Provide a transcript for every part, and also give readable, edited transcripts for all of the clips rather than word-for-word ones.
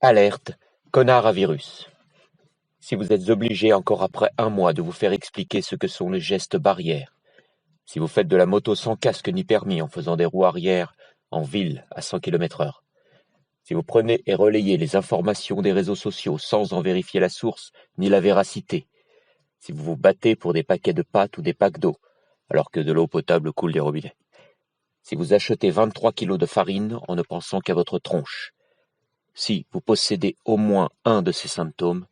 Alerte, connard à virus. Si vous êtes obligé encore après 1 mois de vous faire expliquer ce que sont les gestes barrières, si vous faites de la moto sans casque ni permis en faisant des roues arrière en ville à 100 km/h, si vous prenez et relayez les informations des réseaux sociaux sans en vérifier la source ni la véracité, si vous vous battez pour des paquets de pâtes ou des packs d'eau alors que de l'eau potable coule des robinets, si vous achetez 23 kilos de farine en ne pensant qu'à votre tronche, si vous possédez au moins un de ces symptômes,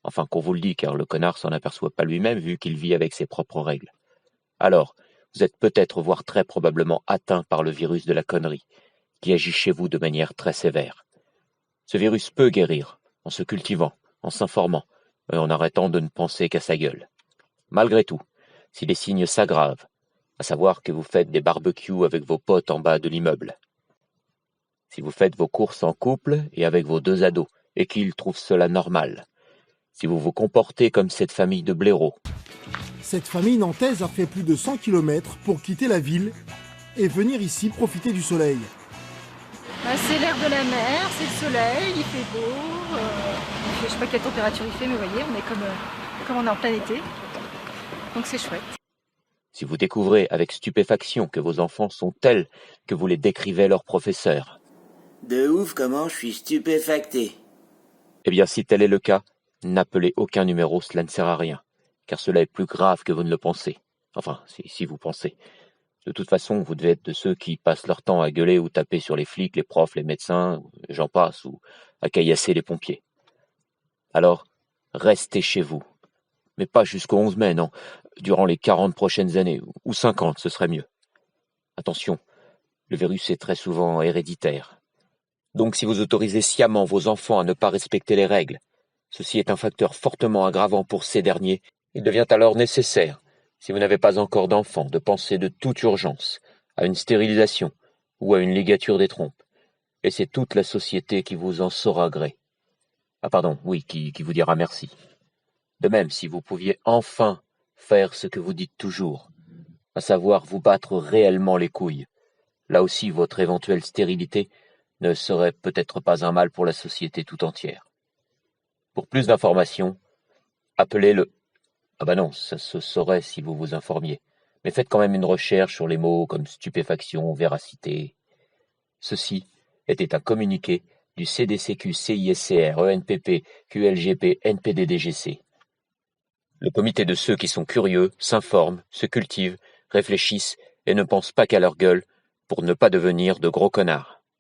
enfin qu'on vous le dit car le connard s'en aperçoit pas lui-même vu qu'il vit avec ses propres règles, alors vous êtes peut-être voire très probablement atteint par le virus de la connerie, qui agit chez vous de manière très sévère. Ce virus peut guérir, en se cultivant, en s'informant, et en arrêtant de ne penser qu'à sa gueule. Malgré tout, si les signes s'aggravent, à savoir que vous faites des barbecues avec vos potes en bas de l'immeuble, si vous faites vos courses en couple et avec vos 2 ados, et qu'ils trouvent cela normal, si vous vous comportez comme cette famille de blaireaux. Cette famille nantaise a fait plus de 100 km pour quitter la ville et venir ici profiter du soleil. C'est l'air de la mer, c'est le soleil, il fait beau. Je sais pas quelle température il fait, mais vous voyez, on est comme on est en plein été. Donc c'est chouette. Si vous découvrez avec stupéfaction que vos enfants sont tels que vous les décrivait leur professeur. De ouf comment je suis stupéfacté. Eh bien, si tel est le cas, n'appelez aucun numéro, cela ne sert à rien, car cela est plus grave que vous ne le pensez. Enfin, si vous pensez. De toute façon, vous devez être de ceux qui passent leur temps à gueuler ou taper sur les flics, les profs, les médecins, j'en passe, ou à caillasser les pompiers. Alors, restez chez vous. Mais pas jusqu'au 11 mai, non. Durant les 40 prochaines années, ou 50, ce serait mieux. Attention, le virus est très souvent héréditaire. Donc si vous autorisez sciemment vos enfants à ne pas respecter les règles, ceci est un facteur fortement aggravant pour ces derniers. Il devient alors nécessaire, si vous n'avez pas encore d'enfants, de penser de toute urgence à une stérilisation ou à une ligature des trompes. Et c'est toute la société qui vous en saura gré. Ah pardon, oui, qui vous dira merci. De même, si vous pouviez enfin faire ce que vous dites toujours, à savoir vous battre réellement les couilles, là aussi votre éventuelle stérilité ne serait peut-être pas un mal pour la société tout entière. Pour plus d'informations, appelez le... Ah bah non, ça se saurait si vous vous informiez, mais faites quand même une recherche sur les mots comme stupéfaction, véracité. Ceci était un communiqué du CDCQ, CISCR, ENPP, QLGP, NPDDGC. Le comité de ceux qui sont curieux, s'informent, se cultivent, réfléchissent et ne pensent pas qu'à leur gueule pour ne pas devenir de gros connards.